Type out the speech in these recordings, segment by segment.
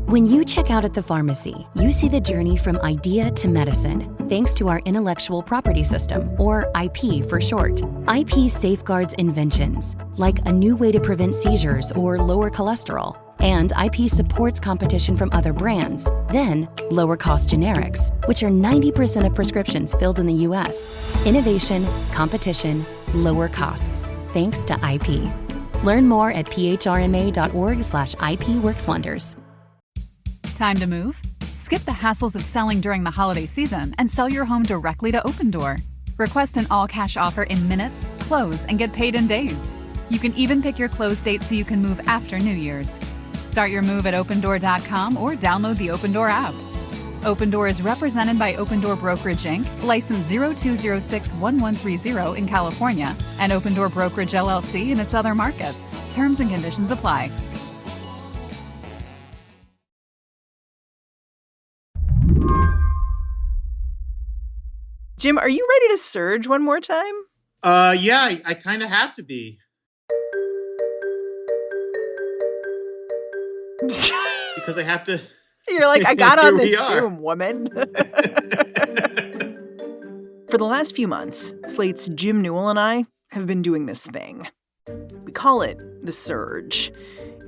When you check out at the pharmacy, you see the journey from idea to medicine, thanks to our intellectual property system, or IP for short. IP safeguards inventions, like a new way to prevent seizures or lower cholesterol. And IP supports competition from other brands, then lower-cost generics, which are 90% of prescriptions filled in the U.S. Innovation, competition, lower costs, thanks to IP. Learn more at phrma.org/IP works wonders. Time to move? Skip the hassles of selling during the holiday season and sell your home directly to Opendoor. Request an all-cash offer in minutes, close, and get paid in days. You can even pick your close date so you can move after New Year's. Start your move at Opendoor.com or download the Opendoor app. Opendoor is represented by Opendoor Brokerage Inc., license 02061130 in California, and Opendoor Brokerage LLC in its other markets. Terms and conditions apply. Jim, are you ready to surge one more time? Yeah, I kind of have to be. Because I have to. You're like, I got on this Zoom, woman. For the last few months, Slate's Jim Newell and I have been doing this thing. We call it The Surge.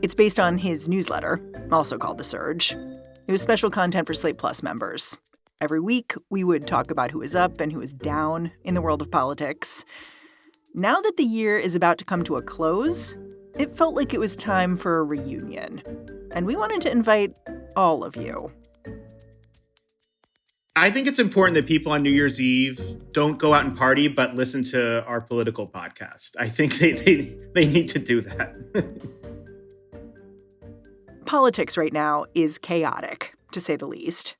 It's based on his newsletter, also called The Surge. It was special content for Slate Plus members. Every week, we would talk about who was up and who was down in the world of politics. Now that the year is about to come to a close, it felt like it was time for a reunion. And we wanted to invite all of you. I think it's important that people on New Year's Eve don't go out and party, but listen to our political podcast. I think they need to do that. Politics right now is chaotic, to say the least.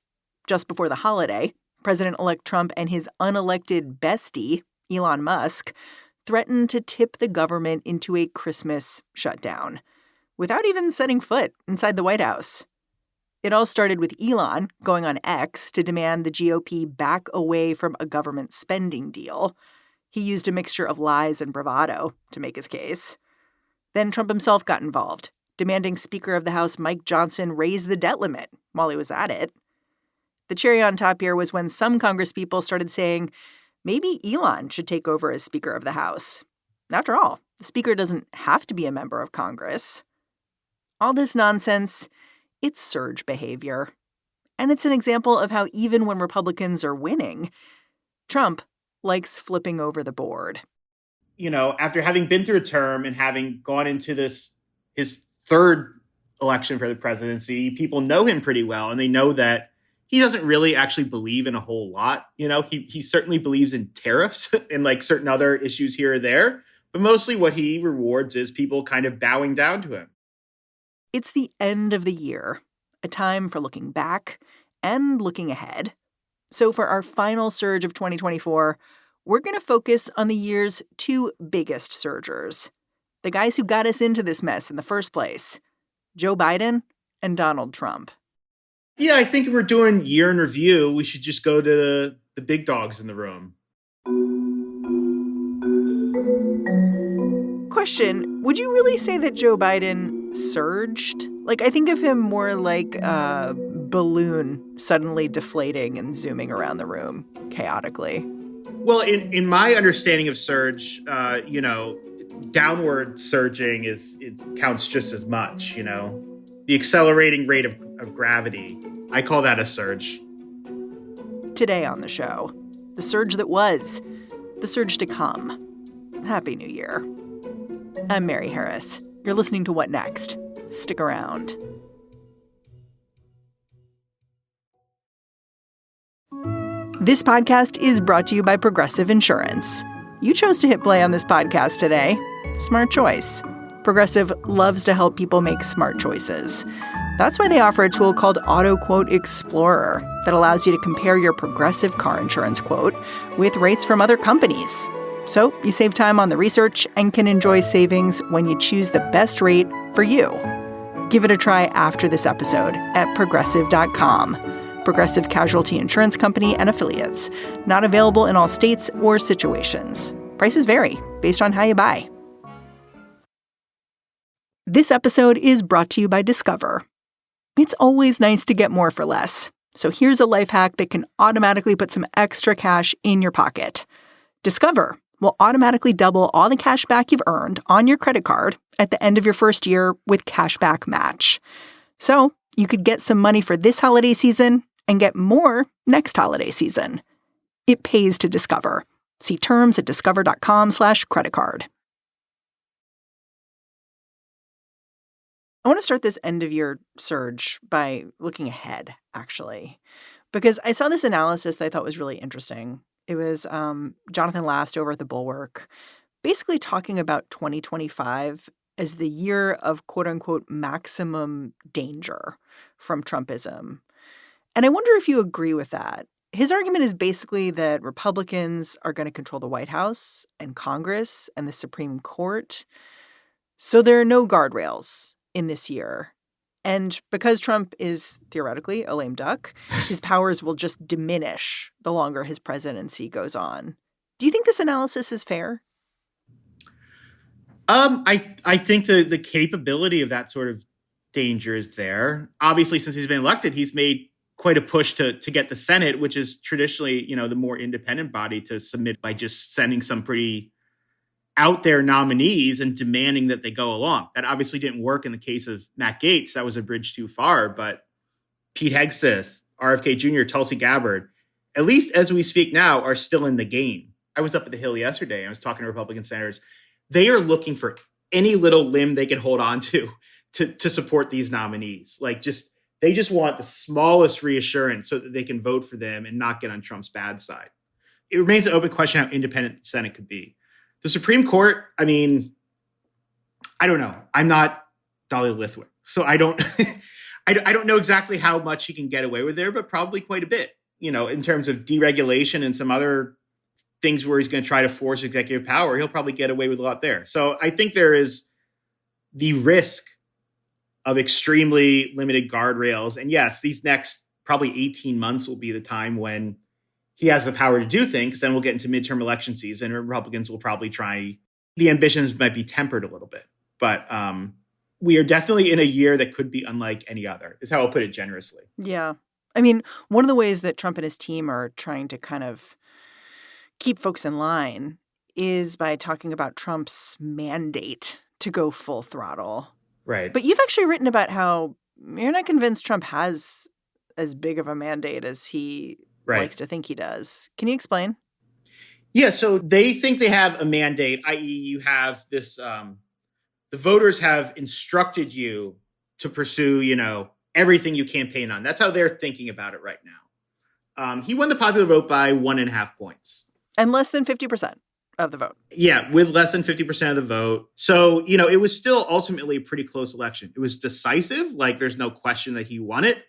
Just before the holiday, President-elect Trump and his unelected bestie, Elon Musk, threatened to tip the government into a Christmas shutdown without even setting foot inside the White House. It all started with Elon going on X to demand the GOP back away from a government spending deal. He used a mixture of lies and bravado to make his case. Then Trump himself got involved, demanding Speaker of the House Mike Johnson raise the debt limit while he was at it. The cherry on top here was when some congresspeople started saying maybe Elon should take over as Speaker of the House. After all, the Speaker doesn't have to be a member of Congress. All this nonsense, it's surge behavior. And it's an example of how even when Republicans are winning, Trump likes flipping over the board. You know, after having been through a term and having gone into his third election for the presidency, people know him pretty well, and they know that he doesn't really actually believe in a whole lot. You know, he certainly believes in tariffs and like certain other issues here or there. But mostly what he rewards is people kind of bowing down to him. It's the end of the year, a time for looking back and looking ahead. So for our final surge of 2024, we're going to focus on the year's two biggest surgers, the guys who got us into this mess in the first place, Joe Biden and Donald Trump. Yeah, I think if we're doing year in review, we should just go to the big dogs in the room. Question, would you really say that Joe Biden surged? Like, I think of him more like a balloon suddenly deflating and zooming around the room chaotically. Well, in my understanding of surge, downward surging it counts just as much, you know. The accelerating rate of gravity. I call that a surge. Today on the show, the surge that was, the surge to come. Happy New Year. I'm Mary Harris. You're listening to What Next? Stick around. This podcast is brought to you by Progressive Insurance. You chose to hit play on this podcast today. Smart choice. Progressive loves to help people make smart choices. That's why they offer a tool called Auto Quote Explorer that allows you to compare your Progressive car insurance quote with rates from other companies. So you save time on the research and can enjoy savings when you choose the best rate for you. Give it a try after this episode at Progressive.com. Progressive Casualty Insurance Company and Affiliates. Not available in all states or situations. Prices vary based on how you buy. This episode is brought to you by Discover. It's always nice to get more for less. So here's a life hack that can automatically put some extra cash in your pocket. Discover will automatically double all the cash back you've earned on your credit card at the end of your first year with Cashback Match. So you could get some money for this holiday season and get more next holiday season. It pays to Discover. See terms at discover.com/creditcard. I want to start this end of year surge by looking ahead, actually, because I saw this analysis that I thought was really interesting. It was Jonathan Last over at The Bulwark, basically talking about 2025 as the year of quote unquote maximum danger from Trumpism. And I wonder if you agree with that. His argument is basically that Republicans are going to control the White House and Congress and the Supreme Court. So there are no guardrails in this year. And because Trump is theoretically a lame duck, his powers will just diminish the longer his presidency goes on. Do you think this analysis is fair? I think the capability of that sort of danger is there. Obviously, since he's been elected, he's made quite a push to get the Senate, which is traditionally, the more independent body, to submit by just sending some pretty out there nominees and demanding that they go along. That obviously didn't work in the case of Matt Gaetz. That was a bridge too far. But Pete Hegseth, RFK Jr., Tulsi Gabbard, at least as we speak now, are still in the game. I was up at the Hill yesterday. I was talking to Republican senators. They are looking for any little limb they can hold on to support these nominees. They just want the smallest reassurance so that they can vote for them and not get on Trump's bad side. It remains an open question how independent the Senate could be. The Supreme Court, I don't know. I'm not Dolly Lithwick, so I don't I don't know exactly how much he can get away with there, but probably quite a bit, in terms of deregulation and some other things where he's going to try to force executive power. He'll probably get away with a lot there. So I think there is the risk of extremely limited guardrails. And yes, these next probably 18 months will be the time when he has the power to do things. Then we'll get into midterm election season, and Republicans will probably try. The ambitions might be tempered a little bit. But we are definitely in a year that could be unlike any other, is how I'll put it generously. Yeah. I mean, one of the ways that Trump and his team are trying to kind of keep folks in line is by talking about Trump's mandate to go full throttle. Right. But you've actually written about how you're not convinced Trump has as big of a mandate as he likes to think he does. Can you explain? Yeah, so they think they have a mandate, i.e. you have this, the voters have instructed you to pursue, everything you campaign on. That's how they're thinking about it right now. He won the popular vote by 1.5 points. And less than 50% of the vote. Yeah, with less than 50% of the vote. So, it was still ultimately a pretty close election. It was decisive, there's no question that he won it,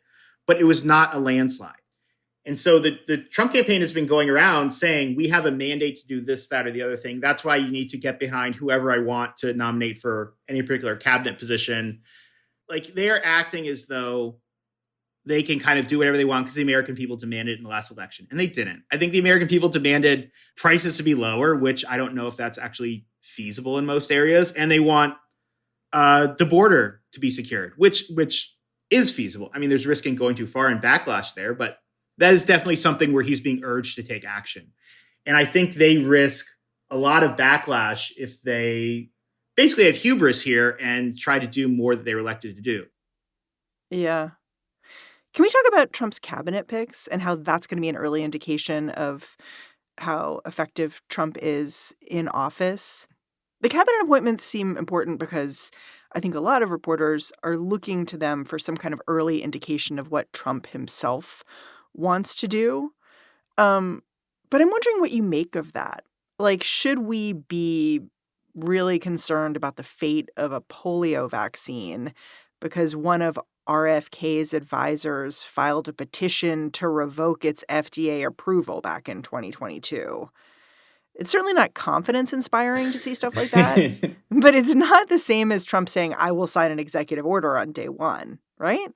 but it was not a landslide. And so the Trump campaign has been going around saying, we have a mandate to do this, that, or the other thing. That's why you need to get behind whoever I want to nominate for any particular cabinet position. They're acting as though they can kind of do whatever they want because the American people demanded it in the last election. And they didn't. I think the American people demanded prices to be lower, which I don't know if that's actually feasible in most areas. And they want the border to be secured, which is feasible. I mean, there's risk in going too far and backlash there, but that is definitely something where he's being urged to take action. And I think they risk a lot of backlash if they basically have hubris here and try to do more than they were elected to do. Yeah. Can we talk about Trump's cabinet picks and how that's going to be an early indication of how effective Trump is in office? The cabinet appointments seem important because I think a lot of reporters are looking to them for some kind of early indication of what Trump himself wants to do. But I'm wondering what you make of that. Should we be really concerned about the fate of a polio vaccine because one of RFK's advisors filed a petition to revoke its FDA approval back in 2022? It's certainly not confidence-inspiring to see stuff like that, but it's not the same as Trump saying, I will sign an executive order on day one, right?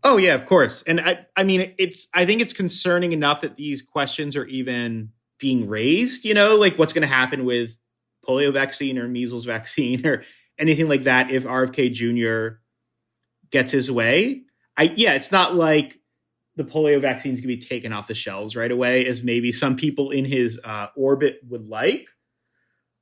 Oh, yeah, of course. And I mean, I think it's concerning enough that these questions are even being raised, what's going to happen with polio vaccine or measles vaccine or anything like that if RFK Jr. gets his way. It's not like the polio vaccines can be taken off the shelves right away, as maybe some people in his orbit would like.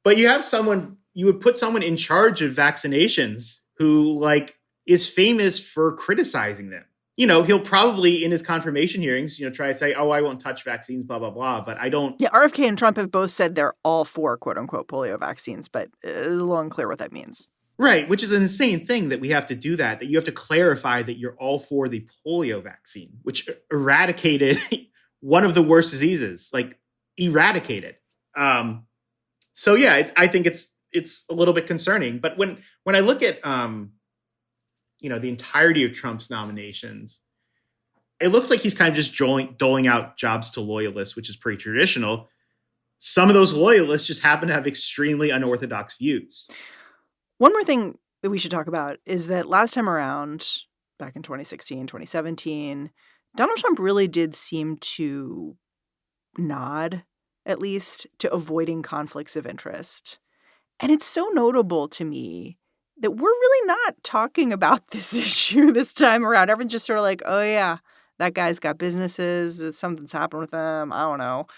But you would put someone in charge of vaccinations who like is famous for criticizing them. He'll probably in his confirmation hearings, try to say, oh, I won't touch vaccines, blah, blah, blah. But I don't. Yeah, RFK and Trump have both said they're all for, quote unquote, polio vaccines, but it's a little unclear what that means. Right, which is an insane thing that we have to do that you have to clarify that you're all for the polio vaccine, which eradicated one of the worst diseases, like eradicated. I think it's a little bit concerning. But when I look at, the entirety of Trump's nominations, it looks like he's kind of just doling out jobs to loyalists, which is pretty traditional. Some of those loyalists just happen to have extremely unorthodox views. One more thing that we should talk about is that last time around, back in 2016, 2017, Donald Trump really did seem to nod, at least, to avoiding conflicts of interest. And it's so notable to me that we're really not talking about this issue this time around. Everyone's just sort of like, oh, yeah, that guy's got businesses. Something's happened with him. I don't know.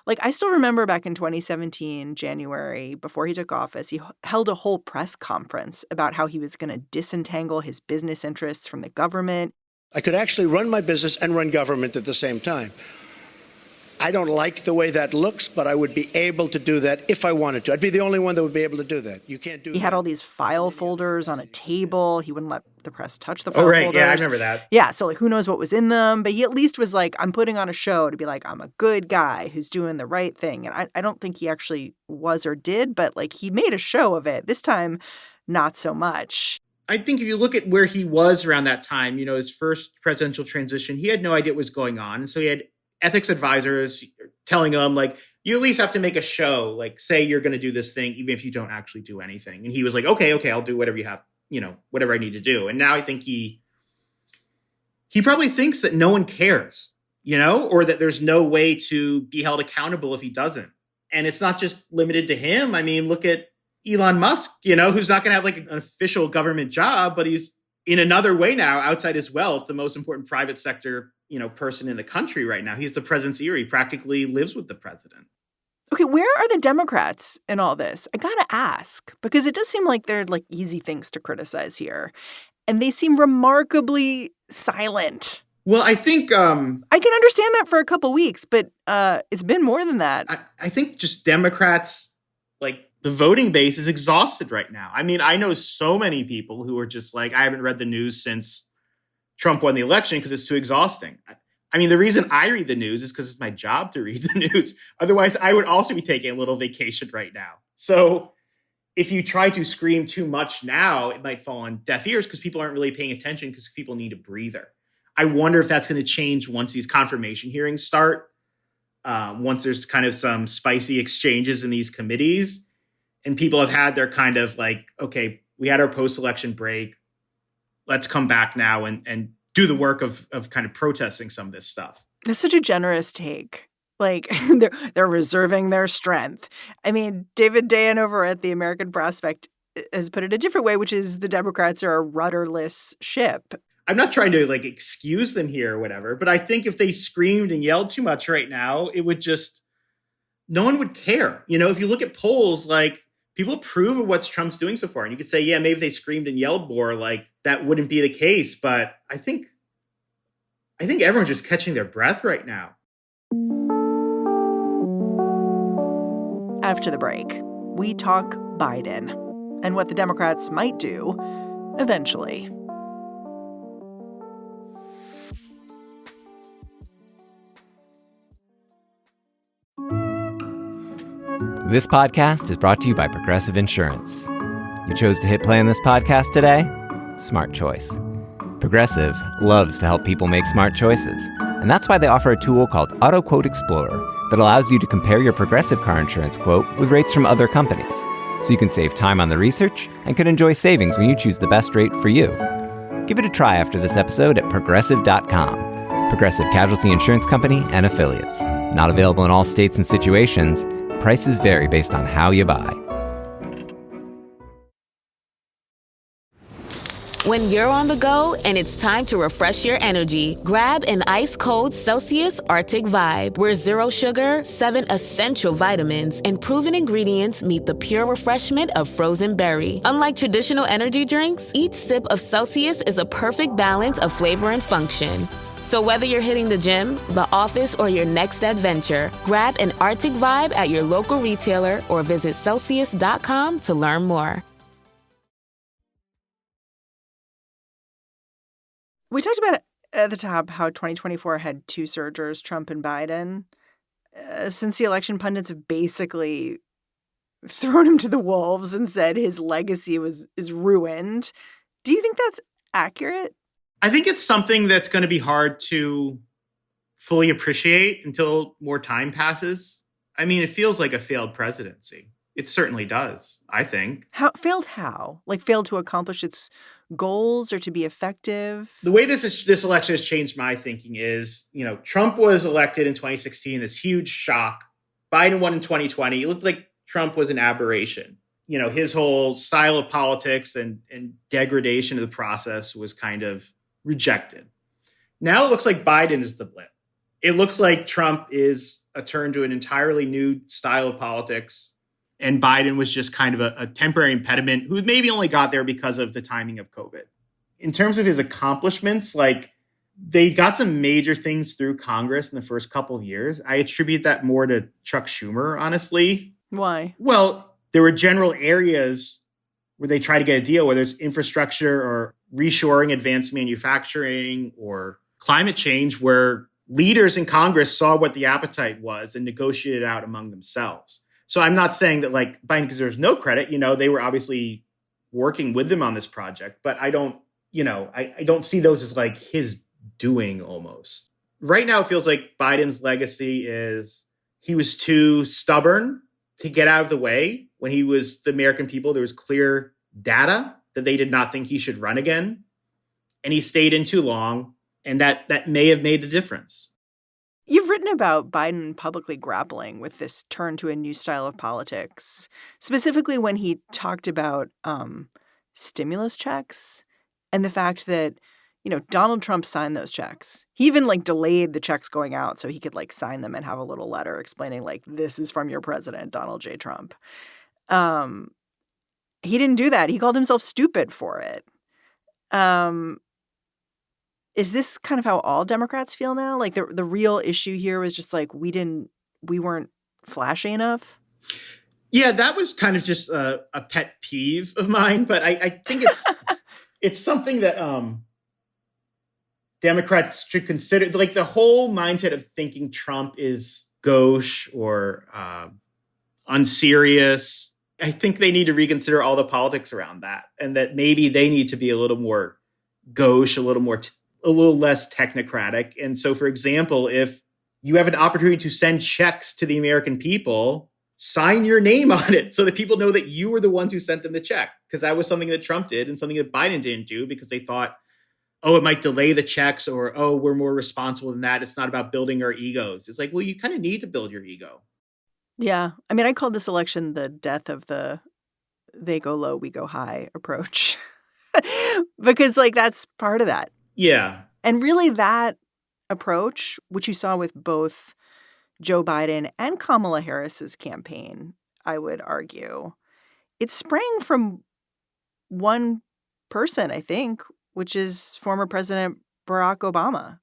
Like, I still remember back in 2017, January, before he took office, he held a whole press conference about how he was going to disentangle his business interests from the government. I could actually run my business and run government at the same time. I don't like the way that looks, but I would be able to do that if I wanted to. I'd be the only one that would be able to do that. You can't do that. He had all these file folders on a table. He wouldn't let the press touch the file folders. Folders. Yeah, I remember that. Yeah, so like who knows what was in them, but he at least was like, I'm putting on a show to be like, I'm a good guy who's doing the right thing. And I don't think he actually was or did, but like he made a show of it. This time, not so much. I think if you look at where he was around that time, his first presidential transition, he had no idea what was going on. And so he had ethics advisors telling him, like, you at least have to make a show, like, say you're going to do this thing, even if you don't actually do anything. And he was like, okay, I'll do whatever you have, whatever I need to do. And now I think he probably thinks that no one cares, or that there's no way to be held accountable if he doesn't. And it's not just limited to him. I mean, look at Elon Musk, who's not going to have like an official government job, but he's in another way now, outside his wealth, the most important private sector person in the country right now. He's the president's ear. He practically lives with the president. Okay, where are the Democrats in all this? I gotta ask, because it does seem like they're like easy things to criticize here. And they seem remarkably silent. Well, I think I can understand that for a couple weeks, but it's been more than that. I think just Democrats, like the voting base is exhausted right now. I mean, I know so many people who are just like, I haven't read the news since Trump won the election because it's too exhausting. I mean, the reason I read the news is because it's my job to read the news. Otherwise, I would also be taking a little vacation right now. So if you try to scream too much now, it might fall on deaf ears because people aren't really paying attention because people need a breather. I wonder if that's going to change once these confirmation hearings start, once there's kind of some spicy exchanges in these committees and people have had their kind of like, okay, we had our post-election break. Let's come back now and do the work of kind of protesting some of this stuff. That's such a generous take. Like they're reserving their strength. I mean, David Dayen over at the American Prospect has put it a different way, which is the Democrats are a rudderless ship. I'm not trying to like excuse them here or whatever, but I think if they screamed and yelled too much right now, it would just, no one would care. If you look at polls, like people approve of what Trump's doing so far. And you could say, yeah, maybe if they screamed and yelled more, like that wouldn't be the case. But I think everyone's just catching their breath right now. After the break, we talk Biden and what the Democrats might do eventually. This podcast is brought to you by Progressive Insurance. You chose to hit play on this podcast today? Smart choice. Progressive loves to help people make smart choices, and that's why they offer a tool called Auto Quote Explorer that allows you to compare your Progressive car insurance quote with rates from other companies, so you can save time on the research and can enjoy savings when you choose the best rate for you. Give it a try after this episode at Progressive.com. Progressive Casualty Insurance Company and Affiliates. Not available in all states and situations. Prices vary based on how you buy. When you're on the go and it's time to refresh your energy, grab an ice-cold Celsius Arctic Vibe, where 0 sugar, 7 essential vitamins, and proven ingredients meet the pure refreshment of frozen berry. Unlike traditional energy drinks, each sip of Celsius is a perfect balance of flavor and function. So whether you're hitting the gym, the office, or your next adventure, grab an Arctic Vibe at your local retailer or visit Celsius.com to learn more. We talked about at the top how 2024 had two surgers, Trump and Biden. Since the election, pundits have basically thrown him to the wolves and said his legacy is ruined. Do you think that's accurate? I think it's something that's going to be hard to fully appreciate until more time passes. I mean, it feels like a failed presidency. It certainly does, I think. Failed how? Like failed to accomplish its goals or to be effective? The way this election has changed my thinking is, Trump was elected in 2016, this huge shock. Biden won in 2020. It looked like Trump was an aberration. His whole style of politics and degradation of the process was kind of rejected. Now it looks like Biden is the blip. It looks like Trump is a turn to an entirely new style of politics, and Biden was just kind of a temporary impediment who maybe only got there because of the timing of COVID. In terms of his accomplishments, they got some major things through Congress in the first couple of years. I attribute that more to Chuck Schumer, honestly. Why? Well, there were general areas where they try to get a deal, whether it's infrastructure or reshoring advanced manufacturing or climate change, where leaders in Congress saw what the appetite was and negotiated out among themselves. So I'm not saying that Biden deserves no credit. They were obviously working with them on this project, but I don't see those as his doing almost. Right now, it feels like Biden's legacy is he was too stubborn to get out of the way. When he was the American people, there was clear data that they did not think he should run again. And he stayed in too long. And that may have made a difference. You've written about Biden publicly grappling with this turn to a new style of politics, specifically when he talked about stimulus checks and the fact that, Donald Trump signed those checks. He even delayed the checks going out so he could sign them and have a little letter explaining this is from your president, Donald J. Trump. He didn't do that. He called himself stupid for it. Is this kind of how all Democrats feel now? The real issue here was just we weren't flashy enough? Yeah, that was kind of just a pet peeve of mine, but I think it's something that Democrats should consider. The whole mindset of thinking Trump is gauche or unserious. I think they need to reconsider all the politics around that, and that maybe they need to be a little more gauche, a little less technocratic. And so, for example, if you have an opportunity to send checks to the American people, sign your name on it so that people know that you were the ones who sent them the check. Because that was something that Trump did and something that Biden didn't do because they thought, oh, it might delay the checks, or, oh, we're more responsible than that. It's not about building our egos. It's well, you kind of need to build your ego. Yeah. I mean, I called this election the death of the they go low, we go high approach. Because that's part of that. Yeah. And really that approach, which you saw with both Joe Biden and Kamala Harris's campaign, I would argue, it sprang from one person, I think, which is former President Barack Obama.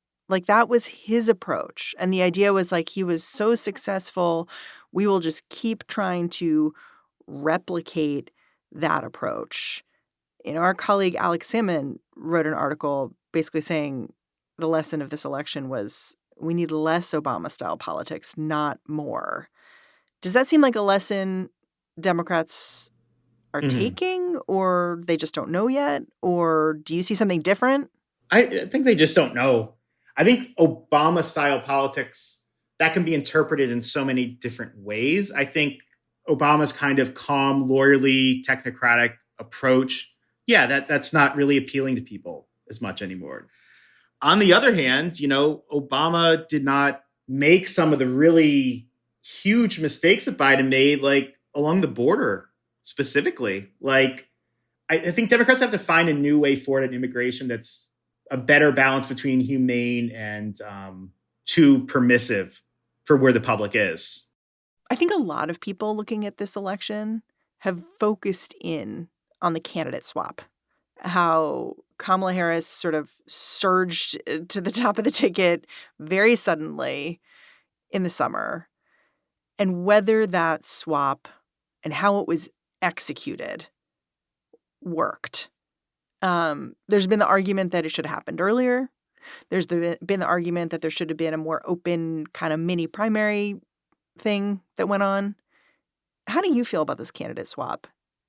That was his approach. And the idea was he was so successful, we will just keep trying to replicate that approach. Our colleague Alex Salmon wrote an article basically saying the lesson of this election was we need less Obama-style politics, not more. Does that seem like a lesson Democrats are taking, or they just don't know yet? Or do you see something different? I think they just don't know. I think Obama-style politics, that can be interpreted in so many different ways. I think Obama's kind of calm, lawyerly, technocratic approach, that's not really appealing to people as much anymore. On the other hand, Obama did not make some of the really huge mistakes that Biden made, along the border specifically. I think Democrats have to find a new way forward in immigration that's a better balance between humane and too permissive for where the public is. I think a lot of people looking at this election have focused in on the candidate swap, how Kamala Harris sort of surged to the top of the ticket very suddenly in the summer, and whether that swap and how it was executed worked. There's been the argument that it should have happened earlier. There's been the argument that there should have been a more open kind of mini primary thing that went on. How do you feel about this candidate swap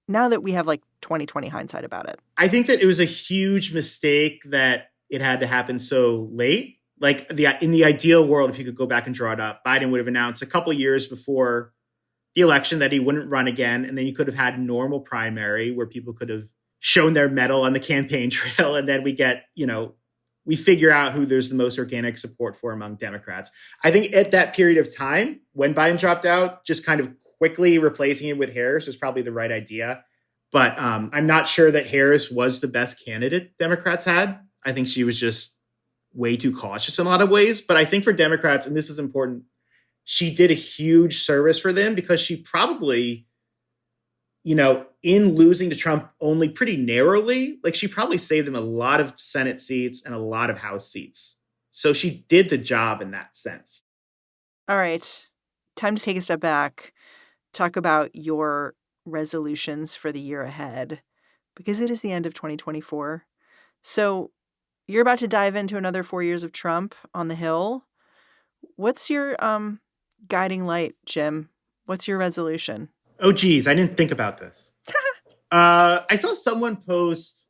now that we have like 2020 hindsight about it? I think that it was a huge mistake that it had to happen so late. Like in the ideal world, if you could go back and draw it up, Biden would have announced a couple years before the election that he wouldn't run again. And then you could have had a normal primary where people could have shown their mettle on the campaign trail. And then we get, we figure out who there's the most organic support for among Democrats. I think at that period of time, when Biden dropped out, just kind of quickly replacing it with Harris was probably the right idea. But I'm not sure that Harris was the best candidate Democrats had. I think she was just way too cautious in a lot of ways. But I think for Democrats, and this is important, she did a huge service for them because she probably, in losing to Trump only pretty narrowly, like she probably saved them a lot of Senate seats and a lot of House seats. So she did the job in that sense. All right. Time to take a step back, talk about your resolutions for the year ahead, because it is the end of 2024. So you're about to dive into another 4 years of Trump on the Hill. What's your guiding light, Jim? What's your resolution? Oh, geez, I didn't think about this. I saw someone post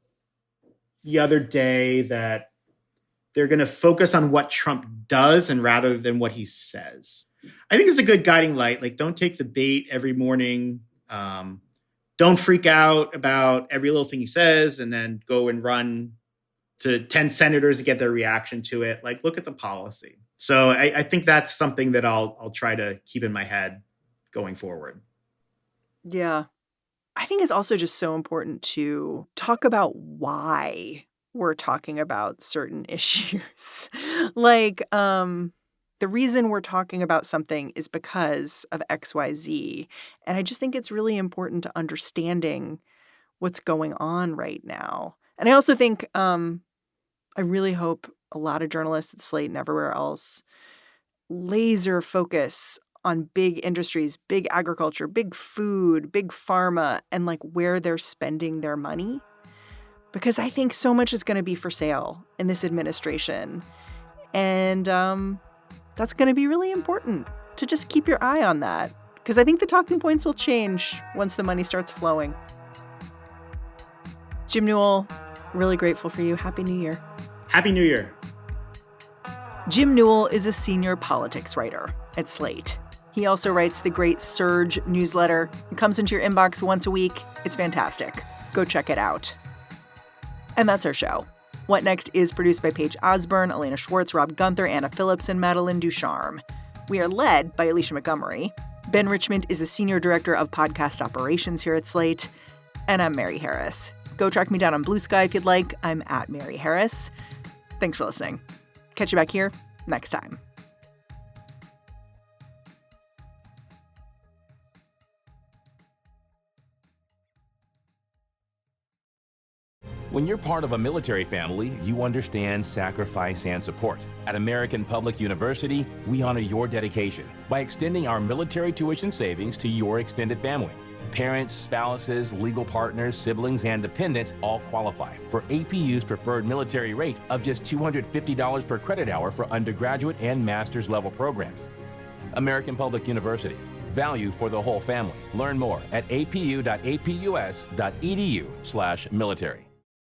the other day that they're going to focus on what Trump does and rather than what he says. I think it's a good guiding light. Like, don't take the bait every morning. Don't freak out about every little thing he says and then go and run to 10 senators to get their reaction to it. Like, look at the policy. So I think that's something that I'll try to keep in my head going forward. Yeah. I think it's also just so important to talk about why we're talking about certain issues. Like, the reason we're talking about something is because of XYZ. And I just think it's really important to understanding what's going on right now. And I also think, I really hope a lot of journalists at Slate and everywhere else laser focus on big industries, big agriculture, big food, big pharma, and like where they're spending their money. Because I think so much is going to be for sale in this administration. And that's going to be really important to just keep your eye on that. Because I think the talking points will change once the money starts flowing. Jim Newell, really grateful for you. Happy New Year. Happy New Year. Jim Newell is a senior politics writer at Slate. He also writes the great Surge newsletter. It comes into your inbox once a week. It's fantastic. Go check it out. And that's our show. What Next is produced by Paige Osburn, Elena Schwartz, Rob Gunther, Anna Phillips, and Madeline Ducharme. We are led by Alicia Montgomery. Ben Richmond is the senior director of podcast operations here at Slate. And I'm Mary Harris. Go track me down on Blue Sky if you'd like. I'm at Mary Harris. Thanks for listening. Catch you back here next time. When you're part of a military family, you understand sacrifice and support. At American Public University, we honor your dedication by extending our military tuition savings to your extended family. Parents, spouses, legal partners, siblings, and dependents all qualify for APU's preferred military rate of just $250 per credit hour for undergraduate and master's level programs. American Public University. Value for the whole family. Learn more at apu.apus.edu/military.